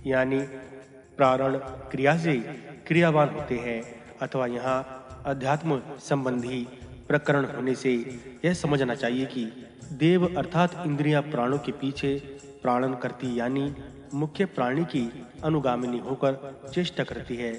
यानी प्राण क्रिया से क्रियावान होते हैं, अथवा यहाँ अध्यात्म संबंधी प्रकरण होने से यह समझना चाहिए कि देव अर्थात इंद्रियां प्राणों के पीछे प्राणन करती यानी मुख्य प्राणी की अनुगामिनी होकर चेष्टा करती है,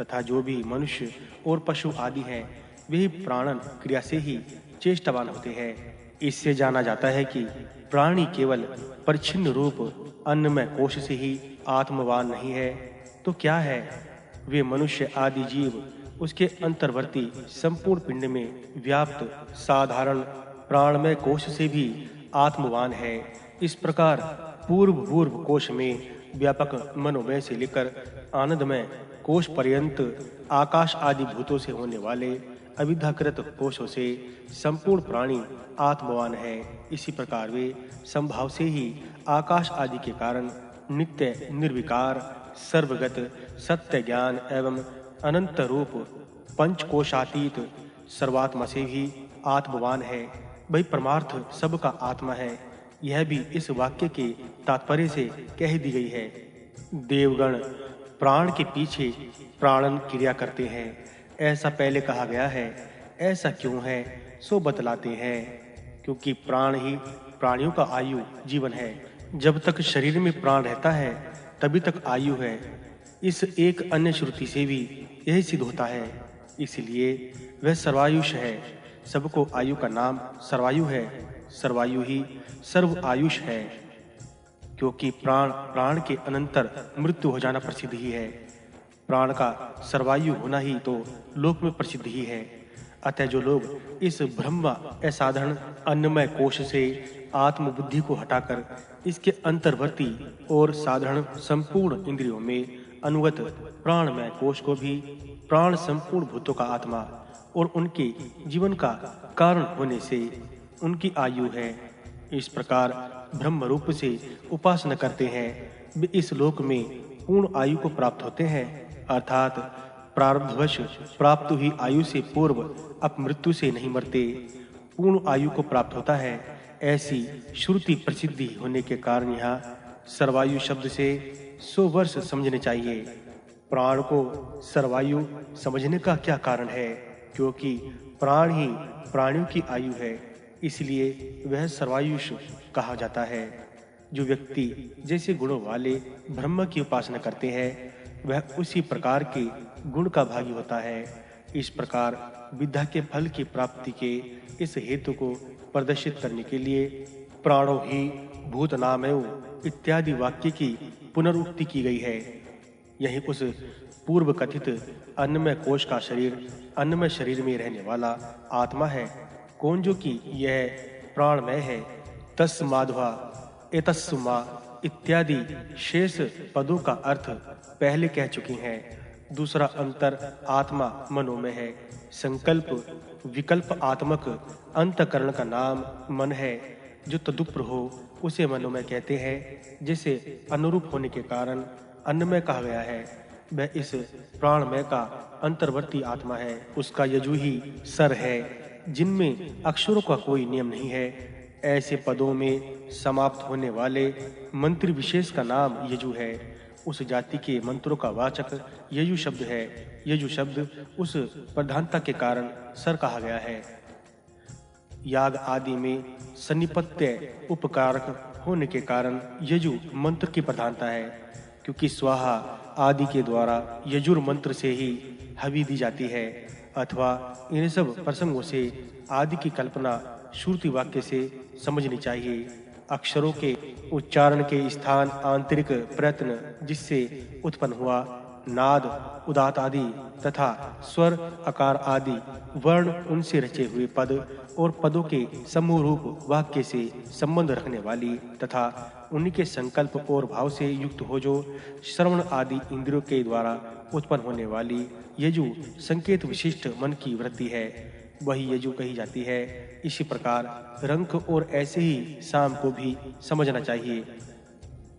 तथा जो भी मनुष्य और पशु आदि हैं वे प्राणन क्रिया से ही चेष्टावान होते हैं। इससे जाना जाता है कि प्राणी केवल परिच्छिन्न रूप अन्नमय कोश से ही आत्मवान नहीं है तो क्या है, वे मनुष्य आदि जीव उसके अंतर्वर्ती संपूर्ण पिंड में व्याप्त साधारण प्राणमय कोश से भी आत्मवान है। इस प्रकार पूर्व कोश में व्यापक मनोमय से लेकर आनंदमय कोश पर्यंत आकाश आदि भूतों से होने वाले अविद्याकृत कोशों से संपूर्ण प्राणी आत्मवान है। इसी प्रकार वे संभाव से ही आकाश आदि के कारण नित्य निर्विकार सर्वगत सत्य ज्ञान एवं अनंत रूप पंचकोशातीत सर्वात्मा से भी आत्मवान है। वही परमार्थ सबका आत्मा है। यह भी इस वाक्य के तात्पर्य से कह दी गई है। देवगण प्राण के पीछे प्राणन क्रिया करते हैं, ऐसा पहले कहा गया है। ऐसा क्यों है सो बतलाते हैं, क्योंकि प्राण ही प्राणियों का आयु जीवन है। जब तक शरीर में प्राण रहता है तभी तक आयु है। इस एक अन्य श्रुति से भी यही सिद्ध होता है। इसलिए वह सर्वायुष है। सबको आयु का नाम सर्वायु है। सर्वायु ही सर्व आयुष है, क्योंकि प्राण के अनंतर मृत्यु हो जाना प्रसिद्ध ही है। प्राण का सर्वायु होना ही तो लोक में प्रसिद्ध ही है। अतः जो लोग इस ब्रह्म असाधारण अन्नमय कोश से आत्मबुद्धि को हटाकर इसके अंतर्वर्ती और साधारण संपूर्ण इंद्रियों में अनुगत प्राणमय कोश को भी प्राण संपूर्ण भूतों का आत्मा और उनके जीवन का कारण होने से उनकी आयु है, इस प्रकार ब्रह्म रूप से उपासना करते हैं, वे इस लोक में पूर्ण आयु को प्राप्त होते हैं। अर्थात प्रारब्धवश प्राप्त हुई आयु से पूर्व अपमृत्यु से नहीं मरते, पूर्ण आयु को प्राप्त होता है। ऐसी श्रुति प्रसिद्धि होने के कारण यहाँ सर्वायु शब्द से 100 वर्ष समझने चाहिए। प्राण को सर्वायु समझने का क्या कारण है? क्योंकि प्राण ही प्राणियों की आयु है, इसलिए वह सर्वायुष कहा जाता है। जो व्यक्ति जैसे गुणों वाले ब्रह्म की उपासना करते हैं वह उसी प्रकार के गुण का भागी होता है। इस प्रकार विद्या के फल की प्राप्ति के इस हेतु को प्रदर्शित करने के लिए प्राणो ही भूतनामयो इत्यादि वाक्य की पुनरुक्ति की गई है। यही उस पूर्व कथित अन्नमय कोश का शरीर अन्नमय शरीर में रहने वाला आत्मा है, कौन जो कि यह प्राणमय है। तस्माद्वा एतस्मा इत्यादि शेष पदों का अर्थ पहले कह चुकी हैं। दूसरा अंतर आत्मा मनोमय है। संकल्प विकल्प आत्मक अंतकरण का नाम मन है। जो तदुप्र हो उसे मनोमय कहते हैं। जिसे अनुरूप होने के कारण अन्नमय कहा गया है, वह इस प्राणमय का अंतर्वर्ती आत्मा है। उसका यजु ही सर है, जिनमें अक्षरों का कोई नियम नहीं है। ऐसे पदों में समाप्त होने वाले मंत्र विशेष का नाम यजु है। उस जाति के मंत्रों का वाचक यजु शब्द है। यजु शब्द उस प्रधानता के कारण सर कहा गया है। याग आदि में सन्निपत्य उपकारक होने के कारण यजु मंत्र की प्रधानता है, क्योंकि स्वाहा आदि के द्वारा यजुर मंत्र से ही हवि दी जाती है। अथवा इन सब प्रसंगों से आदि की कल्पना श्रुति वाक्य से समझनी चाहिए। अक्षरों के उच्चारण के स्थान आंतरिक प्रयत्न जिससे उत्पन्न हुआ, नाद उदात आदि तथा स्वर अकार आदि वर्ण उनसे रचे हुए पद और पदों के समूह रूप वाक्य से संबंध रखने वाली तथा उनके संकल्प और भाव से युक्त हो जो श्रवण आदि इंद्रियों के द्वारा उत्पन्न होने वाली यजु संकेत विशिष्ट मन की वृत्ति है, वही यजु कही जाती है। इसी प्रकार रंक और ऐसे ही साम को भी समझना चाहिए।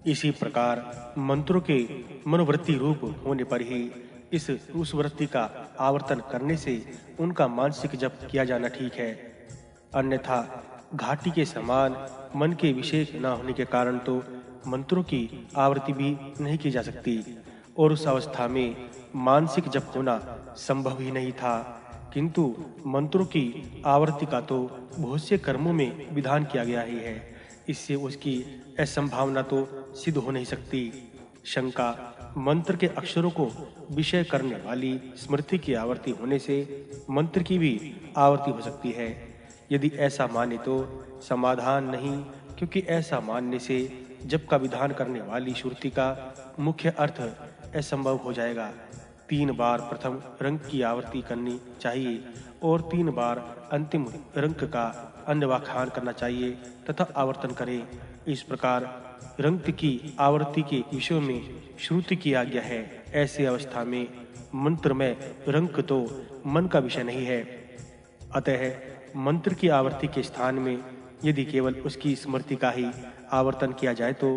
इसी प्रकार मंत्रों के मनोवृत्ति रूप होने पर ही उस वृत्ति का आवर्तन करने से उनका मानसिक जप किया जाना ठीक है। अन्यथा घाटी के समान मन के विशेष न होने के कारण तो मंत्रों की आवृत्ति भी नहीं की जा सकती और उस अवस्था में मानसिक जप होना संभव ही नहीं था। किंतु मंत्रों की आवृत्ति का तो बहुत से कर्मों में विधान किया गया ही है। इससे उसकी असंभावना तो सिद्ध हो नहीं सकती। शंका, मंत्र के अक्षरों को विषय करने वाली स्मृति की आवृत्ति होने से मंत्र की भी आवृत्ति हो सकती है। यदि ऐसा माने तो समाधान नहीं, क्योंकि ऐसा मानने से जप का विधान करने वाली श्रुति का मुख्य अर्थ असंभव हो जाएगा। 3 बार प्रथम रंग की आवृत्ति करनी चाहिए और 3 बार अंतिम रंग का अन्वखान करना चाहिए तथा आवर्तन करें। इस प्रकार रंग की आवृत्ति के विषय में श्रुति की आज्ञा है। ऐसी अवस्था में मंत्र में रंग तो मन का विषय नहीं है। अतः मंत्र की आवृत्ति के स्थान में यदि केवल उसकी स्मृति का ही आवर्तन किया जाए तो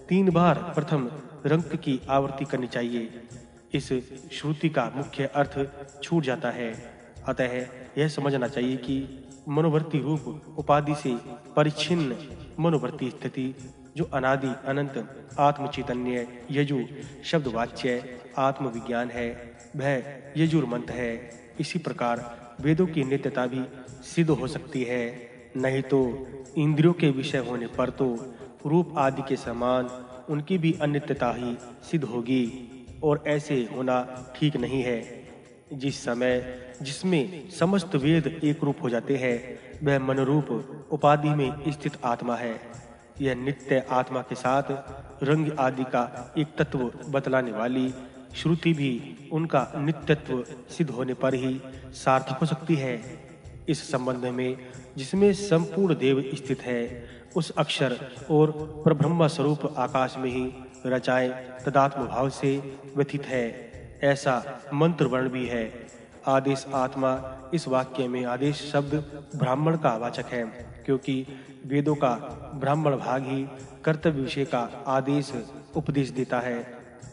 3 बार प्रथम रंग की आवृत्ति करनी चाहिए। इस श्रुति का मुख्य अर्थ छूट जाता है। अतः यह समझना चाहिए कि मनोवृत्ति रूप उपाधि से परिच्छिन्न मनोवृत्ति स्थिति जो अनादि अनंत आत्म चैतन्य यजु शब्दवाच्य आत्मविज्ञान है, वह यजुर्मंत्र है। इसी प्रकार वेदों की नित्यता भी सिद्ध हो सकती है। नहीं तो इंद्रियों के विषय होने पर तो रूप आदि के समान उनकी भी अनित्यता ही सिद्ध होगी और ऐसे होना ठीक नहीं है। जिस समय जिसमें समस्त वेद एक रूप हो जाते हैं, वह मनरूप उपाधि में स्थित आत्मा है। यह नित्य आत्मा के साथ रंग आदि का एक तत्व बतलाने वाली श्रुति भी उनका नित्यत्व सिद्ध होने पर ही सार्थक हो सकती है। इस संबंध में जिसमें संपूर्ण देव स्थित है, उस अक्षर और परब्रह्म स्वरूप आकाश में ही रचाए तदात्म भाव से व्यथित है। ऐसा मंत्र वर्ण भी है। आदेश आत्मा, इस वाक्य में आदेश शब्द ब्राह्मण का वाचक है, क्योंकि वेदों का ब्राह्मण भाग ही कर्तव्य विषय का आदेश उपदेश देता है।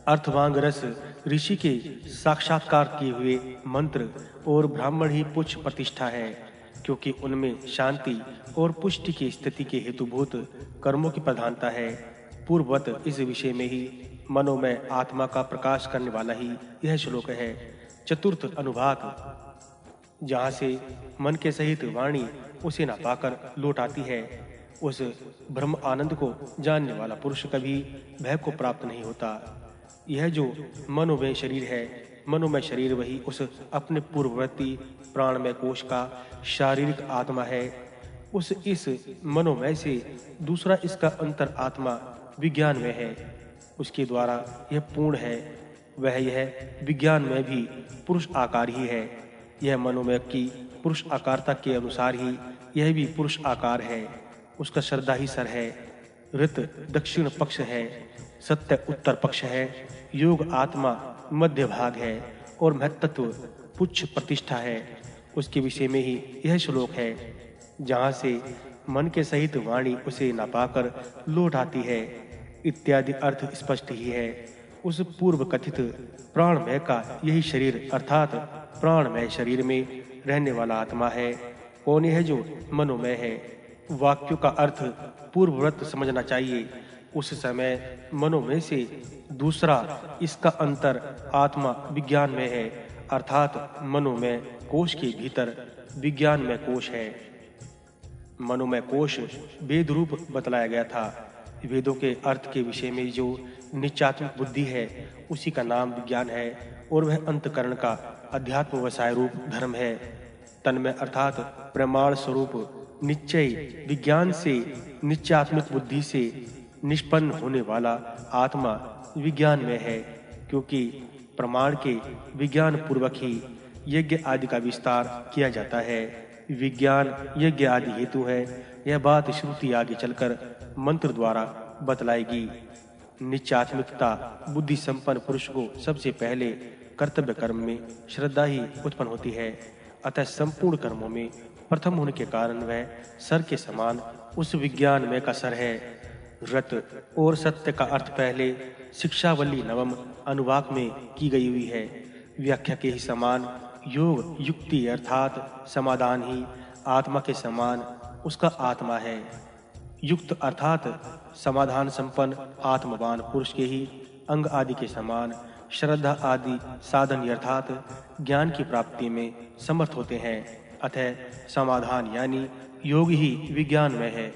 अर्थवांग रस ऋषि के साक्षात्कार किए हुए मंत्र और ब्राह्मण ही पुच्छ प्रतिष्ठा है, क्योंकि उनमें शांति और पुष्टि की स्थिति के हेतुभूत कर्मों की प्रधानता है। पूर्ववत इस विषय में ही मनोमय आत्मा का प्रकाश करने वाला ही यह श्लोक है। चतुर्थ अनुभाग, जहाँ से मन के सहित वाणी उसे न पाकर लौट आती है, उस ब्रह्म आनंद को जानने वाला पुरुष कभी भय को प्राप्त नहीं होता। यह जो मनोमय शरीर है, मनोमय शरीर वही उस अपने पूर्ववर्ती प्राणमय कोश का शारीरिक आत्मा है। उस इस मनोमय से दूसरा इसका अंतर आत्मा विज्ञान में है, उसके द्वारा यह पूर्ण है। वह यह विज्ञान में भी पुरुष आकार ही है। यह मनोमय की पुरुष आकारता के अनुसार ही यह भी पुरुष आकार है। उसका श्रद्धा ही सर है, ऋत दक्षिण पक्ष है, सत्य उत्तर पक्ष है, योग आत्मा मध्य भाग है और महत्त्व पुच्छ प्रतिष्ठा है। उसके विषय में ही यह श्लोक है, जहाँ से मन के सहित वाणी उसे न पाकर लौट आती है इत्यादि अर्थ स्पष्ट ही है। उस पूर्व कथित प्राणमय का यही शरीर अर्थात प्राणमय शरीर में रहने वाला आत्मा है। कौन यह जो मनोमय है? वाक्यों का अर्थ पूर्ववत समझना चाहिए। उस समय मनोमय से दूसरा इसका अंतर आत्मा विज्ञान में है, अर्थात मनोमय कोश के भीतर विज्ञान में कोश है। मनोमय कोश वेद रूप बतलाया गया था। वेदों के अर्थ के विषय में जो निश्चयात्मक बुद्धि है, उसी का नाम विज्ञान है और वह अंतकरण का अध्यात्म वसाय रूप धर्म है। तन्मय अर्थात प्रमाण स्वरूप निश्चय विज्ञान से निश्चयात्मक बुद्धि से निष्पन्न होने वाला आत्मा विज्ञान में है, क्योंकि प्रमाण के विज्ञान पूर्वक ही यज्ञ आदि का विस्तार किया जाता है। विज्ञान यज्ञ आदि हेतु है। यह बात श्रुति आगे चलकर मंत्र द्वारा बतलाएगी। निश्चयात्मिकता बुद्धि संपन्न पुरुष को सबसे पहले कर्तव्य कर्म में श्रद्धा ही उत्पन्न होती है। अतः संपूर्ण कर्मों में प्रथम होने के कारण वह सर के समान उस विज्ञान में का सर है। रत और सत्य का अर्थ पहले शिक्षावली नवम अनुवाक में की गई हुई है। व्याख्या के ही समान योग युक्ति अर्थात समाधान ही आत्मा के समान उसका आत्मा है। युक्त अर्थात समाधान संपन्न आत्मवान पुरुष के ही अंग आदि के समान श्रद्धा आदि साधन अर्थात ज्ञान की प्राप्ति में समर्थ होते हैं। अतः समाधान यानी योग ही विज्ञान में है।